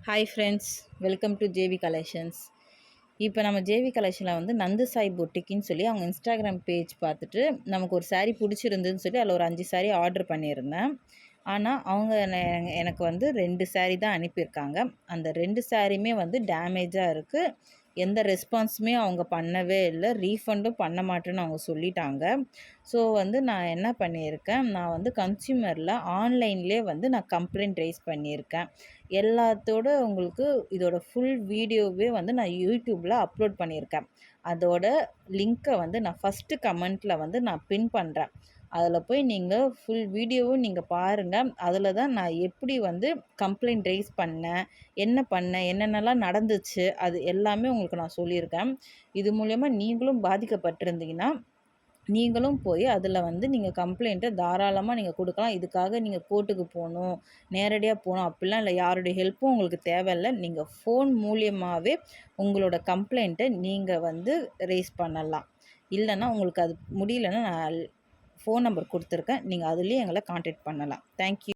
Hi friends, welcome to JV collections. இப்போ நம்ம JV கலெக்ஷனில் வந்து நந்து சாய் பொட்டிக்குன்னு சொல்லி அவங்க இன்ஸ்டாகிராம் பேஜ் பார்த்துட்டு நமக்கு ஒரு saree பிடிச்சிருந்துன்னு சொல்லி அதில் ஒரு 5 saree ஆர்டர் பண்ணியிருந்தேன். ஆனால் அவங்க எனக்கு வந்து 2 saree தான் அனுப்பியிருக்காங்க. அந்த 2 சாரியுமே வந்து டேமேஜாக இருக்குது. எந்த ரெஸ்பான்ஸுமே அவங்க பண்ணவே இல்லை. ரீஃபண்டும் பண்ண மாட்டேன்னு அவங்க சொல்லிட்டாங்க. ஸோ வந்து நான் என்ன பண்ணியிருக்கேன், நான் வந்து கன்சியூமரில் ஆன்லைன்லேயே வந்து நான் கம்ப்ளைண்ட் ரைஸ் பண்ணியிருக்கேன். எல்லாத்தோட உங்களுக்கு இதோட ஃபுல் வீடியோவே வந்து நான் யூடியூப்பில் அப்லோட் பண்ணியிருக்கேன். அதோட லிங்க்கை வந்து நான் ஃபஸ்ட்டு கமெண்ட்டில் வந்து நான் பின் பண்ணுறேன். அதில் போய் நீங்கள் ஃபுல் வீடியோவும் நீங்கள் பாருங்கள். அதில் தான் நான் எப்படி வந்து கம்ப்ளைண்ட் ரைஸ் பண்ணேன், என்ன பண்ணேன், என்னென்னலாம் நடந்துச்சு, அது எல்லாமே உங்களுக்கு நான் சொல்லியிருக்கேன். இது மூலயமா நீங்களும் பாதிக்கப்பட்டிருந்தீங்கன்னா நீங்களும் போய் அதில் வந்து நீங்கள் கம்ப்ளைண்ட்டை தாராளமாக நீங்கள் கொடுக்கலாம். இதுக்காக நீங்கள் கோர்ட்டுக்கு போகணும், நேரடியாக போகணும் அப்படிலாம் இல்லை. யாருடைய ஹெல்ப்பும் உங்களுக்கு தேவையில்ல. நீங்கள் ஃபோன் மூலியமாகவே உங்களோட கம்ப்ளைண்ட்டை நீங்கள் வந்து ரைஸ் பண்ணலாம். இல்லைன்னா உங்களுக்கு அது முடியலன்னா நான் ஃபோன் நம்பர் கொடுத்துருக்கேன். நீங்கள் அதுலேயே எங்களை கான்டாக்ட் பண்ணலாம். தேங்க்யூ.